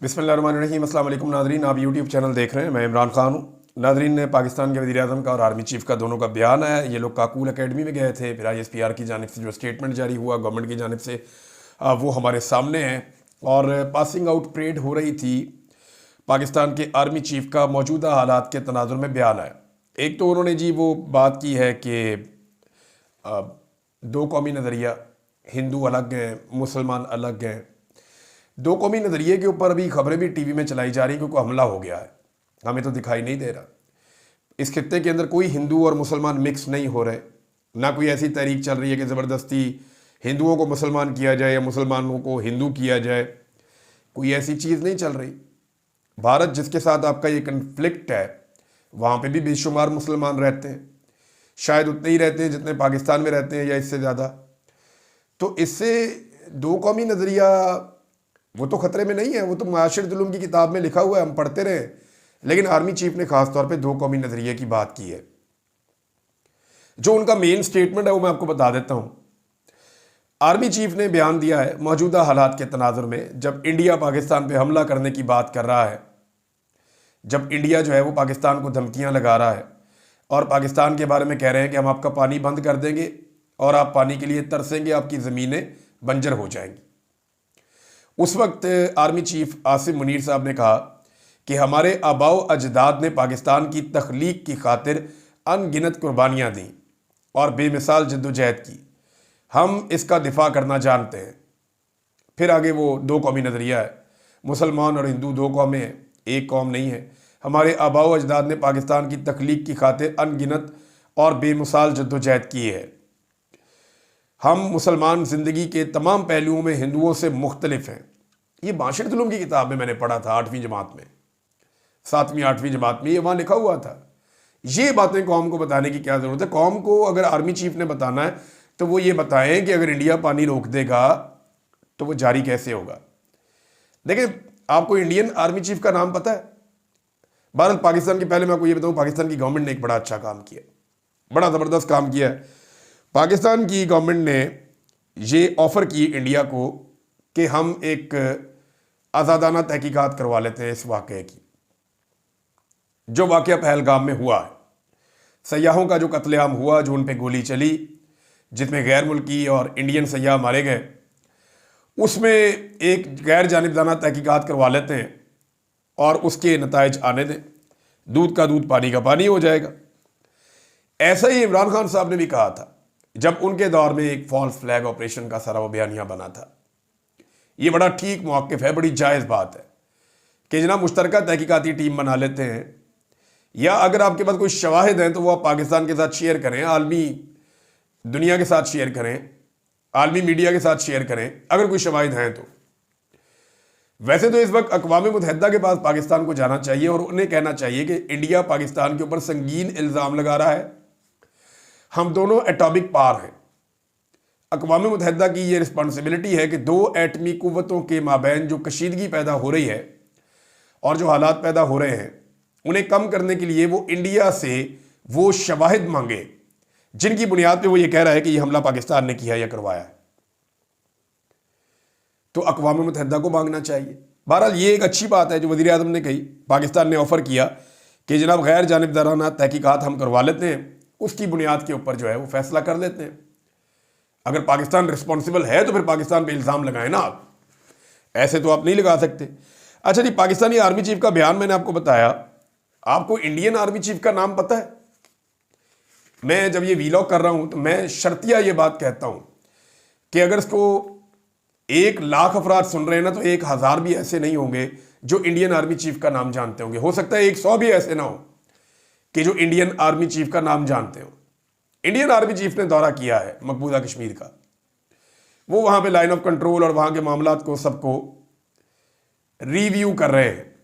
बिस्मिल्लाहिर्रहमानिर्रहीम। अस्सलाम वालेकुम नाज़रीन, आप यूट्यूब चैनल देख रहे हैं। मैं इमरान खान हूँ। नाज़रीन ने पाकिस्तान के वज़ीर-ए-आज़म का और आर्मी चीफ़ का दोनों का बयान आया। ये लोग काकूल एकेडमी में गए थे, फिर ISPR की जानिब से जो स्टेटमेंट जारी हुआ गवर्नमेंट की जानिब से, वो हमारे सामने है। और पासिंग आउट परेड हो रही थी, पाकिस्तान के आर्मी चीफ़ का मौजूदा हालात के तनाजुर में बयान आया। एक तो उन्होंने जी वो बात की है कि दो कौमी नज़रिया, हिंदू अलग हैं, मुसलमान अलग हैं। दो कौमी नज़रिए के ऊपर अभी खबरें भी टीवी में चलाई जा रही, क्योंकि हमला हो गया है, हमें तो दिखाई नहीं दे रहा। इस खित्ते के अंदर कोई हिंदू और मुसलमान मिक्स नहीं हो रहे, ना कोई ऐसी तहरीक चल रही है कि ज़बरदस्ती हिंदुओं को मुसलमान किया जाए या मुसलमानों को हिंदू किया जाए। कोई ऐसी चीज़ नहीं चल रही। भारत जिसके साथ आपका ये कन्फ्लिक्ट है, वहाँ पे भी बेशुमार मुसलमान रहते हैं, शायद उतने ही रहते हैं जितने पाकिस्तान में रहते हैं या इससे ज़्यादा। तो इससे दो कौमी नज़रिया वो तो ख़तरे में नहीं है, वो तो माशरतुल उलूम की किताब में लिखा हुआ है, हम पढ़ते रहे। लेकिन आर्मी चीफ ने खास तौर पे दो कौमी नज़रिए की बात की है। जो उनका मेन स्टेटमेंट है वो मैं आपको बता देता हूँ। आर्मी चीफ ने बयान दिया है मौजूदा हालात के तनाजुर में, जब इंडिया पाकिस्तान पे हमला करने की बात कर रहा है, जब इंडिया जो है वो पाकिस्तान को धमकियाँ लगा रहा है और पाकिस्तान के बारे में कह रहे हैं कि हम आपका पानी बंद कर देंगे और आप पानी के लिए तरसेंगे, आपकी ज़मीनें बंजर हो जाएंगी। उस वक्त आर्मी चीफ आसिम मुनीर साहब ने कहा कि हमारे आबाओ अजदाद ने पाकिस्तान की तख्लीक की खातिर अनगिनत कुर्बानियाँ दी और बेमिसाल जद्दोजहद की, हम इसका दिफा करना जानते हैं। फिर आगे वो दो कौमी नज़रिया है, मुसलमान और हिंदू दो कौमें हैं, एक कौम नहीं है। हमारे आबाओ अजदाद ने पाकिस्तान की तख्लीक की खातिर अनगिनत और बेमिसाल जद्दोजहद की है। हम मुसलमान ज़िंदगी के तमाम पहलुओं में हिंदुओं से मुख्तलिफ हैं। ये माशरतुल उलूम की किताब में मैंने पढ़ा था 8वीं जमात में, 7वीं 8वीं जमात में, ये वहाँ लिखा हुआ था। ये बातें कौम को बताने की क्या ज़रूरत है? कौम को अगर आर्मी चीफ ने बताना है तो वो ये बताएं कि अगर इंडिया पानी रोक देगा तो वो जारी कैसे होगा। देखिए, आपको इंडियन आर्मी चीफ का नाम पता है? भारत पाकिस्तान के, पहले मैं आपको ये बताऊँ, पाकिस्तान की गवर्नमेंट ने एक बड़ा अच्छा काम किया, बड़ा ज़बरदस्त काम किया है। पाकिस्तान की गवर्नमेंट ने ये ऑफ़र की इंडिया को कि हम एक आज़ादाना तहकीकात करवा लेते हैं इस वाक़े की, जो वाक़या पहलगाम में हुआ है। सयाहों का जो कत्लेआम हुआ, जो उन पे गोली चली, जिसमें गैर मुल्की और इंडियन सयाह मारे गए, उसमें एक गैर जानिबदाना तहकीकात करवा लेते हैं और उसके नताइज आने दें। दूध का दूध, पानी का पानी हो जाएगा। ऐसा ही इमरान खान साहब ने भी कहा था जब उनके दौर में एक फॉल्स फ्लैग ऑपरेशन का सारा वो बयानिया बना था। ये बड़ा ठीक मौक़िफ़ है, बड़ी जायज़ बात है कि जनाब मुश्तरका तहकीकाती टीम बना लेते हैं, या अगर आपके पास कोई शवाहिद हैं तो वो आप पाकिस्तान के साथ शेयर करें, आलमी दुनिया के साथ शेयर करें, आलमी मीडिया के साथ शेयर करें अगर कोई शवाहिद हैं तो। वैसे तो इस वक्त अक़वाम मुत्तहिदा के पास पाकिस्तान को जाना चाहिए और उन्हें कहना चाहिए कि इंडिया पाकिस्तान के ऊपर संगीन इल्ज़ाम लगा रहा है, हम दोनों एटॉमिक पावर हैं। अक़वाम मुत्तहिदा की ये रिस्पॉन्सिबिलिटी है कि दो एटमी कुव्वतों के माबैन जो कशीदगी पैदा हो रही है और जो हालात पैदा हो रहे हैं, उन्हें कम करने के लिए वो इंडिया से वो शवाहिद मांगे जिनकी बुनियाद पे वो ये कह रहा है कि ये हमला पाकिस्तान ने किया या करवाया है। तो अक़वाम मुत्तहिदा को मांगना चाहिए। बहरहाल ये एक अच्छी बात है जो वज़ीर आज़म ने कही, पाकिस्तान ने ऑफ़र किया कि जनाब गैर जानिबदाराना तहकीकात हम करवा लेते हैं, उसकी बुनियाद के ऊपर जो है वो फैसला कर लेते हैं। अगर पाकिस्तान रिस्पॉन्सिबल है तो फिर पाकिस्तान पे इल्ज़ाम लगाएं ना आप, ऐसे तो आप नहीं लगा सकते। अच्छा जी, पाकिस्तानी आर्मी चीफ का बयान मैंने आपको बताया। आपको इंडियन आर्मी चीफ का नाम पता है? मैं जब ये वीलॉग कर रहा हूं तो मैं शर्तिया ये बात कहता हूं कि अगर इसको 1,00,000 अफराद सुन रहे हैं ना, तो 1,000 भी ऐसे नहीं होंगे जो इंडियन आर्मी चीफ का नाम जानते होंगे। हो सकता है 100 भी ऐसे ना हो कि जो इंडियन आर्मी चीफ का नाम जानते हो। इंडियन आर्मी चीफ ने दौरा किया है मकबूजा कश्मीर का, वो वहाँ पे लाइन ऑफ कंट्रोल और वहाँ के मामलात को सबको रिव्यू कर रहे हैं,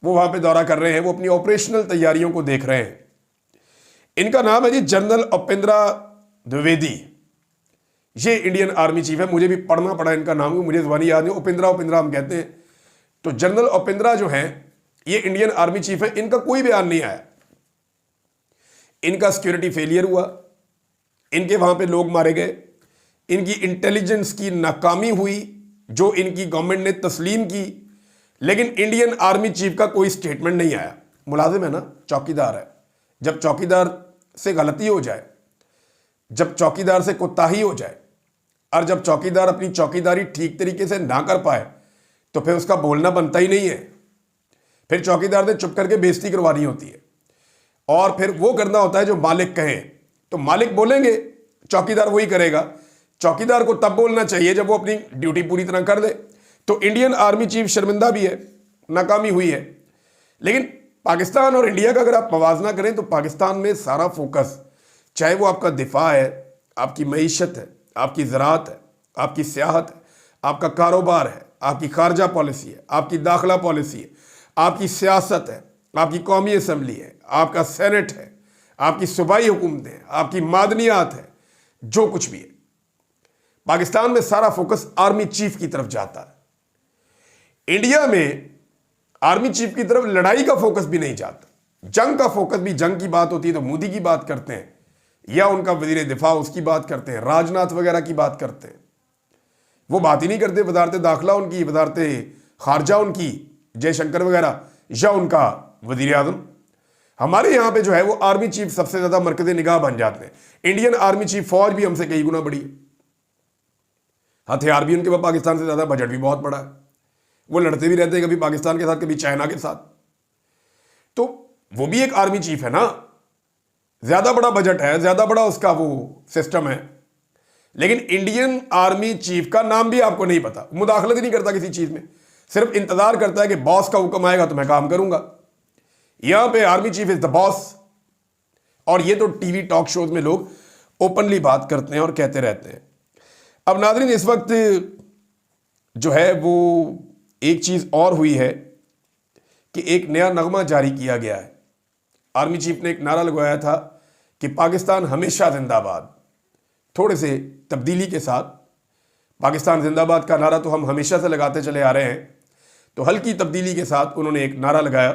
वो वहाँ पे दौरा कर रहे हैं, वो अपनी ऑपरेशनल तैयारियों को देख रहे हैं। इनका नाम है जी जनरल उपेंद्रा द्विवेदी। ये इंडियन आर्मी चीफ है, मुझे भी पढ़ना पड़ा इनका नाम, मुझे ज़बानी याद नहीं, उपेंद्रा हम कहते हैं। तो जनरल उपेंद्रा जो हैं ये इंडियन आर्मी चीफ है। इनका कोई बयान नहीं आया, इनका सिक्योरिटी फेलियर हुआ, इनके वहाँ पे लोग मारे गए, इनकी इंटेलिजेंस की नाकामी हुई जो इनकी गवर्नमेंट ने तस्लीम की लेकिन इंडियन आर्मी चीफ का कोई स्टेटमेंट नहीं आया। मुलाजिम है ना, चौकीदार है। जब चौकीदार से गलती हो जाए, जब चौकीदार से कोताही हो जाए और जब चौकीदार अपनी चौकीदारी ठीक तरीके से ना कर पाए तो फिर उसका बोलना बनता ही नहीं है। फिर चौकीदार ने चुप करके बेइज्जती करवानी होती है और फिर वो करना होता है जो मालिक कहे। तो मालिक बोलेंगे, चौकीदार वही करेगा। चौकीदार को तब बोलना चाहिए जब वो अपनी ड्यूटी पूरी तरह कर दे। तो इंडियन आर्मी चीफ शर्मिंदा भी है, नाकामी हुई है। लेकिन पाकिस्तान और इंडिया का अगर आप मवाजना करें तो पाकिस्तान में सारा फोकस, चाहे वो आपका दिफा है, आपकी मईशत है, आपकी ज़राअत है, आपकी सियाहत है, आपका कारोबार है, आपकी खारजा पॉलिसी है, आपकी दाखिला पॉलिसी है, आपकी सियासत है, आपकी कौमी असम्बली है, आपका सेनेट है, आपकी सूबाई हुकूमतें हैं, आपकी मादनियात है, जो कुछ भी है, पाकिस्तान में सारा फोकस आर्मी चीफ की तरफ जाता है। इंडिया में आर्मी चीफ की तरफ लड़ाई का फोकस भी नहीं जाता, जंग का फोकस भी, जंग की बात होती है तो मोदी की बात करते हैं या उनका वजीर दिफा उसकी बात करते हैं, राजनाथ वगैरह की बात करते हैं। वो बात ही नहीं करते वजारत दाखिला उनकी, वजारत खारजा उनकी, जयशंकर वगैरह, या उनका वजीर आजम। हमारे यहाँ पे जो है वो आर्मी चीफ सबसे ज्यादा मरकज निगाह बन जाते हैं। इंडियन आर्मी चीफ फौज भी हमसे कई गुना बड़ी है, हथियार भी उनके पास पाकिस्तान से ज्यादा, बजट भी बहुत बड़ा है, वो लड़ते भी रहते हैं कभी पाकिस्तान के साथ कभी चाइना के साथ। तो वो भी एक आर्मी चीफ है ना, ज्यादा बड़ा बजट है, ज्यादा बड़ा उसका वो सिस्टम है। लेकिन इंडियन आर्मी चीफ का नाम भी आपको नहीं पता, मुदाखलत ही नहीं करता किसी चीज में, सिर्फ इंतजार करता है कि बॉस का हुक्म आएगा तो मैं काम करूंगा। यहां पे army chief is the boss. और ये तो टीवी टॉक शोज में लोग ओपनली बात करते हैं और कहते रहते हैं। अब नाज़रीन, इस वक्त जो है वो एक चीज और हुई है कि एक नया नगमा जारी किया गया है। आर्मी चीफ ने एक नारा लगवाया था कि पाकिस्तान हमेशा जिंदाबाद, थोड़े से तब्दीली के साथ। पाकिस्तान जिंदाबाद का नारा तो हम हमेशा से लगाते चले आ रहे हैं, तो हल्की तब्दीली के साथ उन्होंने एक नारा लगाया,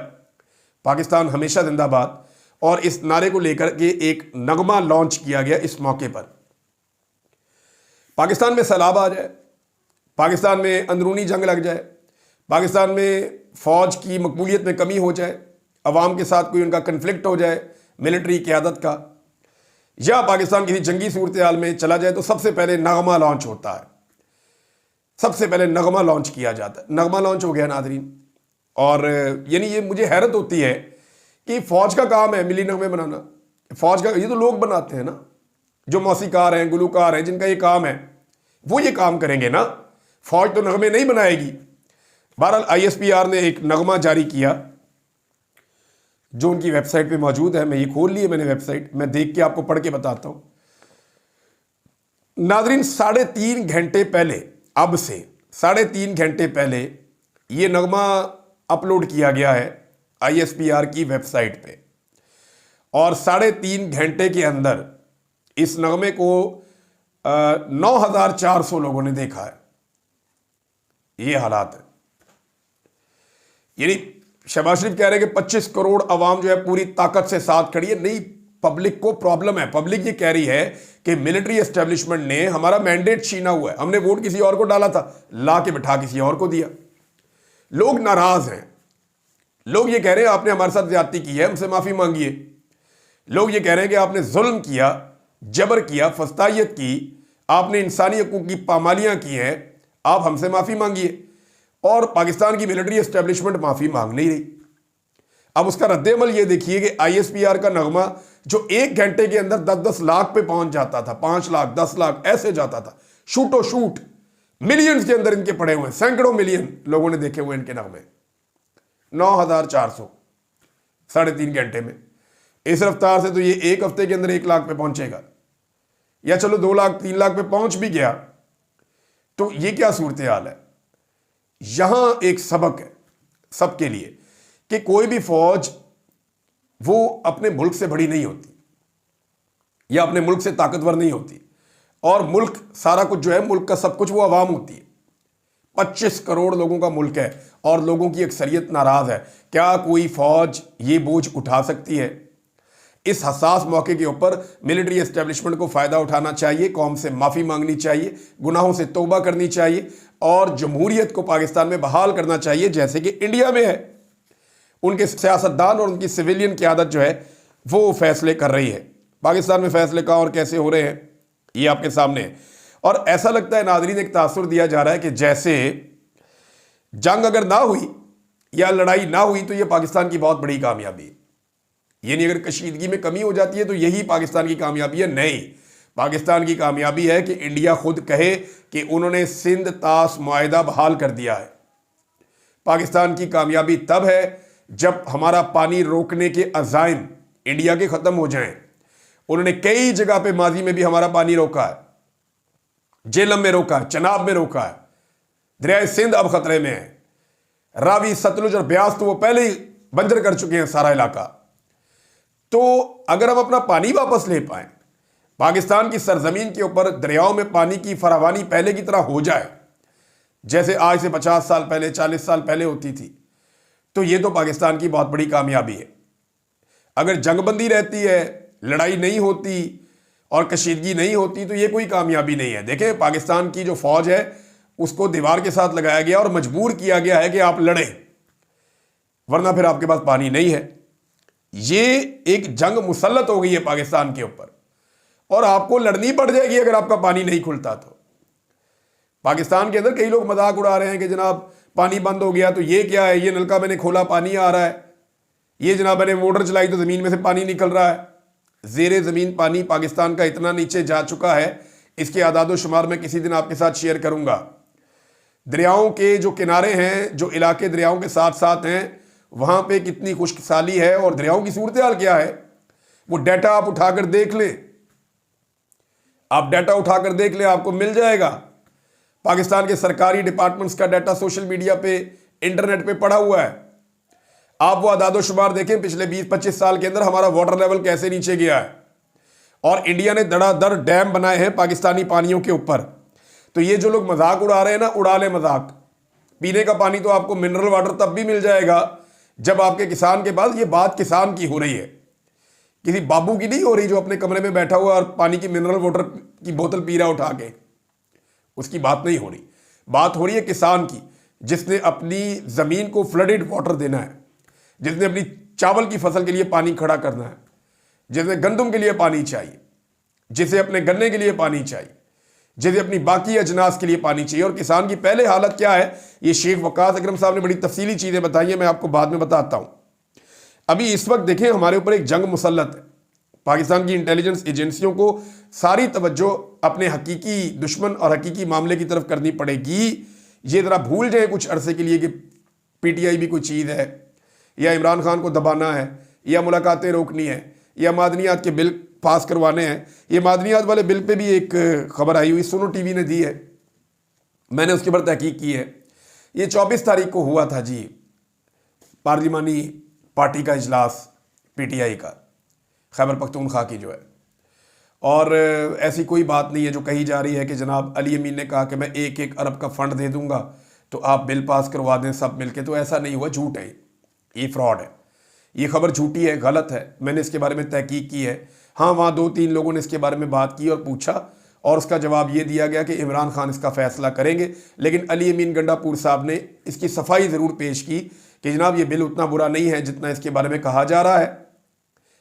पाकिस्तान हमेशा जिंदाबाद। और इस नारे को लेकर के एक नगमा लॉन्च किया गया इस मौके पर। पाकिस्तान में सैलाब आ जाए, पाकिस्तान में अंदरूनी जंग लग जाए, पाकिस्तान में फौज की मकबूलियत में कमी हो जाए, अवाम के साथ कोई उनका कन्फ्लिक्ट हो जाए मिलिट्री क़यादत का, या पाकिस्तान किसी जंगी सूरत हाल में चला जाए, तो सबसे पहले नगमा लॉन्च होता है, सबसे पहले नगमा लॉन्च किया जाता है। नगमा लॉन्च हो गया नाज़रीन। और यानी ये मुझे हैरत होती है कि फौज का काम है मिली नगमे बनाना, फौज का, ये तो लोग बनाते हैं ना, जो मौसीकार हैं, गुलूकार हैं, जिनका ये काम है वो ये काम करेंगे ना, फौज तो नगमे नहीं बनाएगी। बहरहाल ISPR ने एक नगमा जारी किया जो उनकी वेबसाइट पे मौजूद है। मैं ये खोल ली है मैंने वेबसाइट, मैं देख के आपको पढ़ के बताता हूं। नाज़रीन, 3.5 घंटे पहले, अब से 3.5 घंटे पहले ये नगमा अपलोड किया गया है ISPR की वेबसाइट पे, और 3.5 घंटे के अंदर इस नगमे को 9,400 लोगों ने देखा है। ये हालात है। यानी शहबाज शरीफ कह रहे हैं कि 25 करोड़ अवाम जो है पूरी ताकत से साथ खड़ी है। नहीं, पब्लिक को प्रॉब्लम है। पब्लिक ये कह रही है कि मिलिट्री एस्टेब्लिशमेंट ने हमारा मैंडेट छीना हुआ है, हमने वोट किसी और को डाला था, ला के बिठा किसी और को दिया। लोग नाराज हैं, लोग ये कह रहे हैं आपने हमारे साथ ज्यादती की है, हमसे माफी मांगिए। लोग ये कह रहे हैं कि आपने जुल्म किया, जबर किया, फस्तायत की, आपने इंसानी हकूक की पामालियां की हैं, आप हमसे माफी मांगिए। और पाकिस्तान की मिलिट्री एस्टेब्लिशमेंट माफी मांग नहीं रही। अब उसका रद्देमल ये देखिए कि ISPR का नगमा जो 1 घंटे के अंदर 10-10 लाख पे पहुंच जाता था, 5 लाख, 10 लाख ऐसे जाता था, शूटो शूट, मिलियंस के अंदर इनके पड़े हुए, सैकड़ों मिलियन लोगों ने देखे हुए इनके नगमे। 9,400 3.5 घंटे में। इस रफ्तार से तो ये 1 हफ्ते के अंदर 1 लाख पे पहुंचेगा, या चलो 2 लाख 3 लाख पे पहुंच भी गया तो ये क्या सूरत हाल है। यहां एक सबक है सबके लिए कि कोई भी फौज वो अपने मुल्क से बड़ी नहीं होती या अपने मुल्क से ताकतवर नहीं होती, और मुल्क सारा कुछ जो है, मुल्क का सब कुछ वो अवाम होती है। 25 करोड़ लोगों का मुल्क है और लोगों की अक्सरियत नाराज है। क्या कोई फौज ये बोझ उठा सकती है? इस हसास मौके के ऊपर मिलिट्री एस्टेब्लिशमेंट को फ़ायदा उठाना चाहिए, कौम से माफ़ी मांगनी चाहिए, गुनाहों से तौबा करनी चाहिए और जमहूरियत को पाकिस्तान में बहाल करना चाहिए जैसे कि इंडिया में है। उनके सियासतदान और उनकी सिविलियन क़यादत जो है वो फैसले कर रही है। पाकिस्तान में फैसले कहाँ और कैसे हो रहे हैं ये आपके सामने है। और ऐसा लगता है नाज़रीन, एक तासुर दिया जा रहा है कि जैसे जंग अगर ना हुई या लड़ाई ना हुई तो ये पाकिस्तान की बहुत बड़ी कामयाबी है। यानी अगर कशीदगी में कमी हो जाती है तो यही पाकिस्तान की कामयाबी है। नहीं, पाकिस्तान की कामयाबी है कि इंडिया खुद कहे कि उन्होंने सिंध तास मुआहिदा बहाल कर दिया है। पाकिस्तान की कामयाबी तब है जब हमारा पानी रोकने के अज़ाइम इंडिया के ख़त्म हो जाएं। उन्होंने कई जगह पे माजी में भी हमारा पानी रोका है, जेलम में रोका है, चनाब में रोका है, दरिया सिंध अब खतरे में है, रावी सतलुज और ब्यास तो वो पहले ही बंजर कर चुके हैं सारा इलाका। तो अगर हम अपना पानी वापस ले पाए, पाकिस्तान की सरजमीन के ऊपर दरियाओं में पानी की फरावानी पहले की तरह हो जाए जैसे आज से 50 साल पहले 40 साल पहले होती थी, तो ये तो पाकिस्तान की बहुत बड़ी कामयाबी है। अगर जंगबंदी रहती है, लड़ाई नहीं होती और कशीदगी नहीं होती तो ये कोई कामयाबी नहीं है। देखें, पाकिस्तान की जो फौज है उसको दीवार के साथ लगाया गया और मजबूर किया गया है कि आप लड़ें, वरना फिर आपके पास पानी नहीं है। ये एक जंग मुसल्लत हो गई है पाकिस्तान के ऊपर और आपको लड़नी पड़ जाएगी अगर आपका पानी नहीं खुलता तो। पाकिस्तान के अंदर कई लोग मजाक उड़ा रहे हैं कि जनाब पानी बंद हो गया तो ये क्या है, ये नलका मैंने खोला पानी आ रहा है, ये जनाब मैंने मोटर चलाई तो ज़मीन में से पानी निकल रहा है। ज़ेरे ज़मीन पानी पाकिस्तान का इतना नीचे जा चुका है, इसके आदाद शुमार मैं किसी दिन आपके साथ शेयर करूंगा। दरियाओं के जो किनारे हैं, जो इलाके दरियाओं के साथ साथ हैं, वहाँ पे कितनी खुशहाली है और दरियाओं की सूरत हाल क्या है, वो डाटा आप उठाकर देख लें। आप डाटा उठाकर देख लें, आपको मिल जाएगा। पाकिस्तान के सरकारी डिपार्टमेंट्स का डाटा सोशल मीडिया पे, इंटरनेट पे पड़ा हुआ है। आप वो आदाद शुमार देखें, पिछले 20-25 साल के अंदर हमारा वाटर लेवल कैसे नीचे गया है और इंडिया ने धड़ाधड़ डैम बनाए हैं पाकिस्तानी पानियों के ऊपर। तो ये जो लोग मजाक उड़ा रहे हैं ना, उड़ा ले मजाक। पीने का पानी तो आपको मिनरल वाटर तब भी मिल जाएगा जब आपके किसान के पास, ये बात किसान की हो रही है, किसी बाबू की नहीं हो रही जो अपने कमरे में बैठा हुआ और पानी की मिनरल वाटर की बोतल पी रहा उठा के, उसकी बात नहीं हो रही। बात हो रही है किसान की, जिसने अपनी ज़मीन को फ्लडेड वाटर देना है, जिसने अपनी चावल की फसल के लिए पानी खड़ा करना है, जिसे गंदम के लिए पानी चाहिए, जिसे अपने गन्ने के लिए पानी चाहिए, जिसे अपनी बाकी अजनास के लिए पानी चाहिए। और किसान की पहले हालत क्या है, ये शेख वकास अकरम साहब ने बड़ी तफसीली चीज़ें बताई हैं, मैं आपको बाद में बताता हूँ। अभी इस वक्त देखें, हमारे ऊपर एक जंग मुसल्लत है। पाकिस्तान की इंटेलिजेंस एजेंसियों को सारी तवज्जो अपने हकीकी दुश्मन और हकीकी मामले की तरफ करनी पड़ेगी। ये ज़रा भूल जाए कुछ अरसे के लिए कि PTI भी कोई चीज़ है, या इमरान खान को दबाना है, या मुलाकातें रोकनी है, या मादनियात के बिल पास करवाने हैं। ये मादनियात वाले बिल पे भी एक खबर आई हुई, सुनो TV ने दी है, मैंने उसके ऊपर तहकीक की है। ये 24 तारीख को हुआ था जी पार्लिमानी पार्टी का इजलास PTI का, खैबर पख्तूनख्वा की जो है। और ऐसी कोई बात नहीं है जो कही जा रही है कि जनाब अली अमीन ने कहा कि मैं 1-1 अरब का फ़ंड दे दूंगा तो आप बिल पास करवा दें सब मिलके। तो ऐसा नहीं हुआ, झूठ है, ये फ्रॉड है, ये खबर झूठी है, गलत है। मैंने इसके बारे में तहकीक की है। हाँ, वहाँ 2-3 लोगों ने इसके बारे में बात की और पूछा और उसका जवाब ये दिया गया कि इमरान खान इसका फ़ैसला करेंगे। लेकिन अली अमीन गंडापुर साहब ने इसकी सफाई ज़रूर पेश की कि जनाब ये बिल उतना बुरा नहीं है जितना इसके बारे में कहा जा रहा है,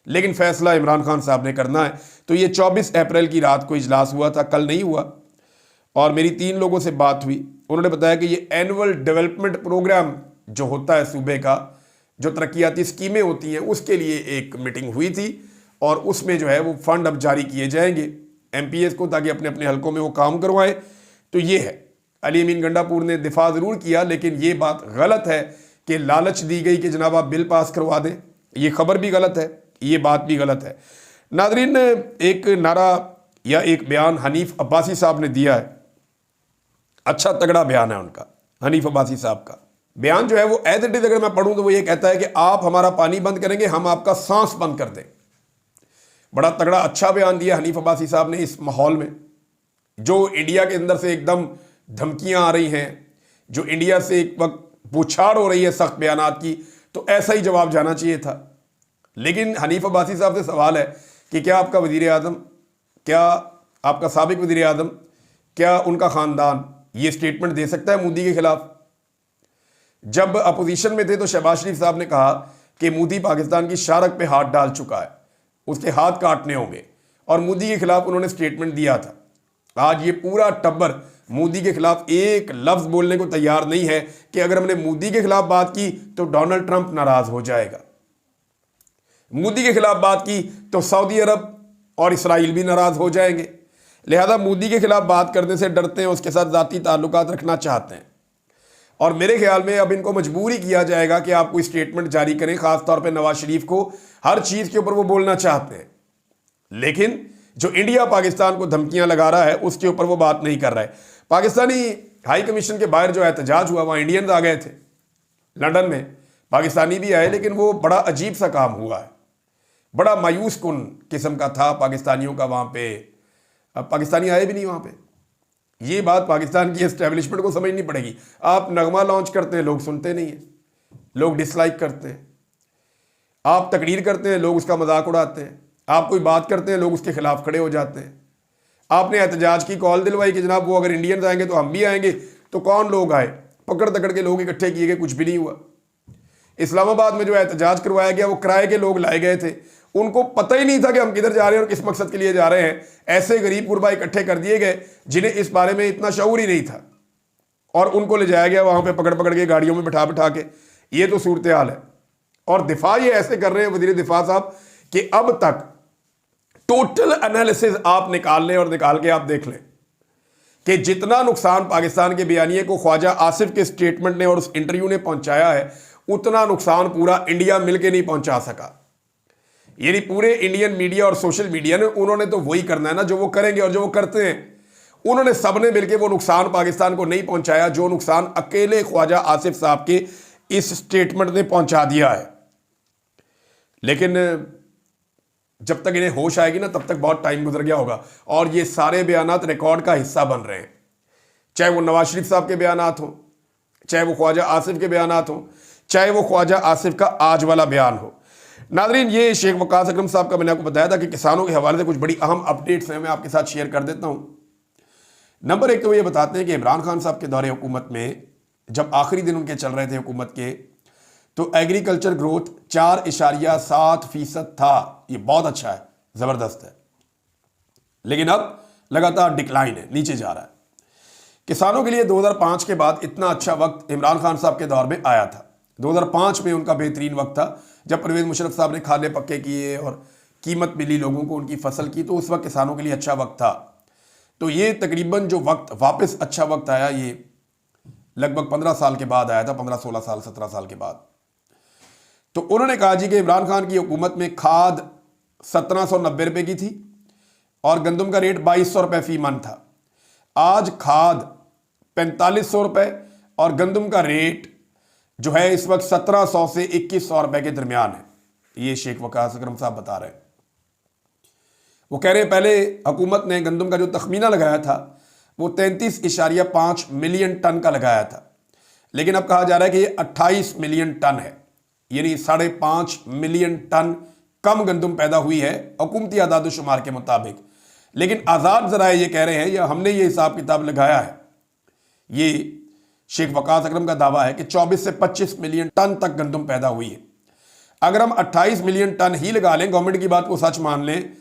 लेकिन फ़ैसला इमरान खान साहब ने करना है। तो ये 24 अप्रैल की रात को इजलास हुआ था, कल नहीं हुआ। और मेरी 3 लोगों से बात हुई, उन्होंने बताया कि ये एनुअल डेवलपमेंट प्रोग्राम जो होता है सूबे का, जो तरक्याती स्कीमें होती हैं, उसके लिए एक मीटिंग हुई थी और उसमें जो है वो फंड अब जारी किए जाएंगे MPs को, ताकि अपने अपने हलकों में वो काम करवाएं। तो ये है, अली अमीन गंडापुर ने दिफा ज़रूर किया, लेकिन ये बात गलत है कि लालच दी गई कि जनाब आप बिल पास करवा दें। ये खबर भी गलत है, ये बात भी गलत है। नादरीन, एक नारा या एक बयान हनीफ अब्बासी साहब ने दिया है, अच्छा तगड़ा बयान है उनका, हनीफ अब्बासी साहब का बयान जो है वो एज इट इज अगर मैं पढ़ूं तो वो ये कहता है कि आप हमारा पानी बंद करेंगे, हम आपका सांस बंद कर दें। बड़ा तगड़ा अच्छा बयान दिया हनीफ अब्बासी साहब ने इस माहौल में, जो इंडिया के अंदर से एकदम धमकियां आ रही हैं, जो इंडिया से एक वक्त पूछाड़ हो रही है सख्त बयानात की। तो ऐसा ही जवाब जाना चाहिए था, लेकिन हनीफ अब्बासी साहब से सवाल है कि क्या आपका वजीर आज़म, क्या आपका साबिक वजीर आज़म, क्या उनका ख़ानदान ये स्टेटमेंट दे सकता है मोदी के खिलाफ? जब अपोजिशन में थे तो शहबाज शरीफ साहब ने कहा कि मोदी पाकिस्तान की शारक पे हाथ डाल चुका है, उसके हाथ काटने होंगे, और मोदी के खिलाफ उन्होंने स्टेटमेंट दिया था। आज ये पूरा टब्बर मोदी के खिलाफ एक लफ्ज बोलने को तैयार नहीं है कि अगर हमने मोदी के खिलाफ बात की तो डोनाल्ड ट्रंप नाराज हो जाएगा, मोदी के खिलाफ बात की तो सऊदी अरब और इसराइल भी नाराज हो जाएंगे। लिहाजा मोदी के खिलाफ बात करने से डरते हैं, उसके साथ जाती ताल्लुकात रखना चाहते हैं, और मेरे ख्याल में अब इनको मजबूर ही किया जाएगा कि आप कोई स्टेटमेंट जारी करें। खासतौर पर नवाज शरीफ को हर चीज के ऊपर वो बोलना चाहते हैं, लेकिन जो इंडिया पाकिस्तान को धमकियां लगा रहा है उसके ऊपर वो बात नहीं कर रहा है। पाकिस्तानी हाई कमीशन के बाहर जो एहतजाज हुआ, वहां इंडियंस आ गए थे, लंदन में पाकिस्तानी भी आए, लेकिन वो बड़ा अजीब सा काम हुआ है, बड़ा मायूस कुन किस्म का था पाकिस्तानियों का वहां पे। अब पाकिस्तानी आए भी नहीं वहां पे। ये बात पाकिस्तान की एस्टेब्लिशमेंट को समझनी पड़ेगी। आप नगमा लॉन्च करते हैं, लोग सुनते नहीं है, लोग डिसलाइक करते हैं। आप तकरीर करते हैं, लोग उसका मजाक उड़ाते हैं। आप कोई बात करते हैं, लोग उसके खिलाफ खड़े हो जाते हैं। आपने एहतजाज की कॉल दिलवाई कि जनाब वो अगर इंडियंस आएंगे तो हम भी आएंगे, तो कौन लोग आए? पकड़ तकड़ के लोग इकट्ठे किए गए, कुछ भी नहीं हुआ। इस्लामाबाद में जो एहतजाज करवाया गया वो किराए के लोग लाए गए थे, उनको पता ही नहीं था कि हम किधर जा रहे हैं और किस मकसद के लिए जा रहे हैं। ऐसे गरीब गुरबा इकट्ठे कर दिए गए जिन्हें इस बारे में इतना शऊर ही नहीं था, और उनको ले जाया गया वहां पे पकड़ पकड़ के गाड़ियों में बिठा बिठा के। ये तो सूरत हाल है। और दिफा ये ऐसे कर रहे हैं वजीर दिफा साहब कि अब तक टोटल एनालिसिस आप निकाल लें और निकाल के आप देख लें कि जितना नुकसान पाकिस्तान के बयानिए को ख्वाजा आसिफ के स्टेटमेंट ने और उस इंटरव्यू ने पहुंचाया है, उतना नुकसान पूरा इंडिया मिलके नहीं पहुंचा सका। यानी पूरे इंडियन मीडिया और सोशल मीडिया ने, उन्होंने तो वही करना है ना जो वो करेंगे और जो वो करते हैं। उन्होंने सबने मिलके वो नुकसान पाकिस्तान को नहीं पहुंचाया जो नुकसान अकेले ख्वाजा आसिफ साहब के इस स्टेटमेंट ने पहुंचा दिया है। लेकिन जब तक इन्हें होश आएगी ना, तब तक बहुत टाइम गुजर गया होगा, और ये सारे बयानात रिकॉर्ड का हिस्सा बन रहे हैं। चाहे वो नवाज शरीफ साहब के बयानात हो, चाहे वो ख्वाजा आसिफ के बयानात हो, चाहे वो ख्वाजा आसिफ का आज वाला बयान हो। नाजरीन, ये शेख वकास अकरम साहब का मैंने आपको बताया था कि किसानों के हवाले से कुछ बड़ी अहम अपडेट्स हैं, मैं आपके साथ शेयर कर देता हूं। नंबर एक तो ये बताते हैं कि इमरान खान साहब के दौरे हुकूमत में जब आखिरी दिन उनके चल रहे थे हुकूमत के, तो एग्रीकल्चर ग्रोथ 4.7% था। ये बहुत अच्छा है, जबरदस्त है, लेकिन अब लगातार डिक्लाइन है, नीचे जा रहा है। किसानों के लिए 2005 के बाद इतना अच्छा वक्त इमरान खान साहब के दौर में आया था। 2005 में उनका बेहतरीन वक्त था जब परवेज मुशर्रफ साहब ने खाने पक्के किए और कीमत मिली लोगों को उनकी फसल की, तो उस वक्त किसानों के लिए अच्छा वक्त था। तो ये तकरीबन जो वक्त वापस अच्छा वक्त आया, ये लगभग 15 साल के बाद आया था, 15, 16 साल, 17 साल के बाद। तो उन्होंने कहा जी कि इमरान खान की हुकूमत में खाद 1790 रुपए की थी और गंदम का रेट 2200 रुपए फी मन था। आज खाद 4500 रुपए और गंदम का रेट जो है इस वक्त 1700 से 2100 रुपए के दरमियान है। ये शेख वकास अकरम साहब बता रहे हैं। वो कह रहे हैं पहले हुकूमत ने गंदम का जो तखमीना लगाया था वो 33.5 मिलियन टन का लगाया था, लेकिन अब कहा जा रहा है कि ये 28 मिलियन टन है, यानी 5.5 मिलियन टन कम गंदम पैदा हुई है हुकूमती आदाद शुमार के मुताबिक। लेकिन आज़ाद ज़राए ये कह रहे हैं, या हमने ये हिसाब किताब लगाया है, ये शेख वकास अकरम का दावा है कि 24 से 25 मिलियन टन तक गंदम पैदा हुई है। अगर हम 28 मिलियन टन ही लगा लें, गवर्नमेंट की बात को सच मान लें,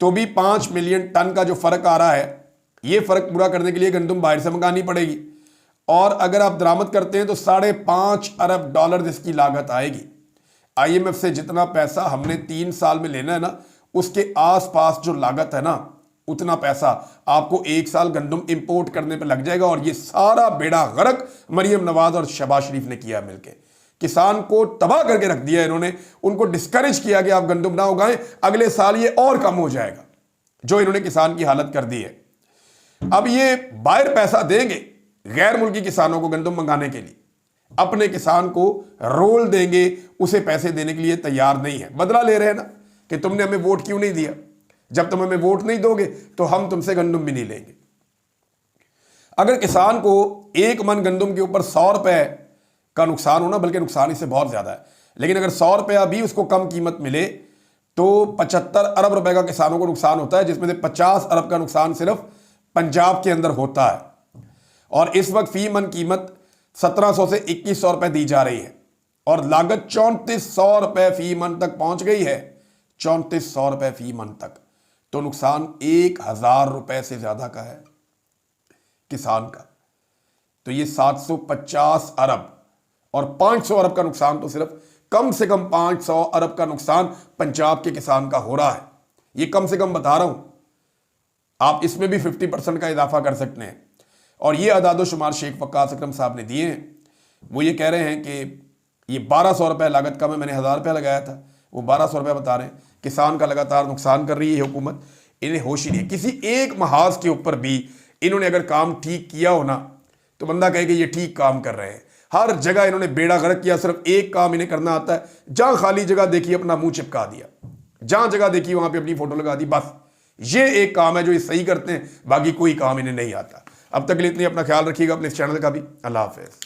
तो भी 5 मिलियन टन का जो फ़र्क आ रहा है, ये फ़र्क पूरा करने के लिए गंदम बाहर से मंगानी पड़ेगी, और अगर आप दरामद करते हैं तो $5.5 अरब इसकी लागत आएगी। IMF से जितना पैसा हमने 3 साल में लेना है ना, उसके आसपास जो लागत है ना, उतना पैसा आपको 1 साल गंदम इंपोर्ट करने पे लग जाएगा। और ये सारा बेड़ा गर्क मरियम नवाज और शहबाज शरीफ ने किया मिलके, किसान को तबाह करके रख दिया इन्होंने। उनको डिस्करेज किया कि आप गंदम ना उगाएं, अगले साल ये और कम हो जाएगा, जो इन्होंने किसान की हालत कर दी है। अब ये बाहर पैसा देंगे गैर मुल्की किसानों को गंदम मंगाने के लिए, अपने किसान को रोल देंगे, उसे पैसे देने के लिए तैयार नहीं है। बदला ले रहे हैं ना कि तुमने हमें वोट क्यों नहीं दिया, जब तुम हमें वोट नहीं दोगे तो हम तुमसे गंदम भी नहीं लेंगे। अगर किसान को 1 मन गंदम के ऊपर 100 रुपए का नुकसान हो ना, बल्कि नुकसान इससे बहुत ज्यादा है, लेकिन अगर 100 रुपया भी उसको कम कीमत मिले तो 75 अरब रुपए का किसानों को नुकसान होता है, जिसमें से 50 अरब का नुकसान सिर्फ पंजाब के अंदर होता है। और इस वक्त फी मन कीमत 1700 से 2100 रुपए दी जा रही है और लागत 3400 रुपए फी मन तक पहुंच गई है, 3400 रुपए फी मन तक। तो नुकसान 1000 रुपए से ज्यादा का है किसान का। तो ये 750 अरब और 500 अरब का नुकसान, तो सिर्फ कम से कम 500 अरब का नुकसान पंजाब के किसान का हो रहा है। ये कम से कम बता रहा हूं, आप इसमें भी 50% का इजाफा कर सकते हैं। और ये अदादो शुमार शेख वक्कास अकरम साहब ने दिए हैं। वो ये कह रहे हैं कि ये 1200 रुपये लागत कम है, मैंने 1000 रुपया लगाया था, वो 1200 रुपये बता रहे हैं। किसान का लगातार नुकसान कर रही है हुकूमत, इन्हें होश ही नहीं है। किसी एक महाज के ऊपर भी इन्होंने अगर काम ठीक किया हो ना, तो बंदा कहे कि ये ठीक काम कर रहे हैं। हर जगह इन्होंने बेड़ा गर्क किया, सिर्फ एक काम इन्हें करना आता है, जहां खाली जगह देखी अपना मुंह चिपका दिया, जहां जगह देखी वहां पे अपनी फोटो लगा दी, बस ये एक काम है जो ये सही करते हैं, बाकी कोई काम इन्हें नहीं आता। अब तक के लिए इतनी, अपना ख्याल रखिएगा, अपने इस चैनल का भी। अल्लाह हाफिज़।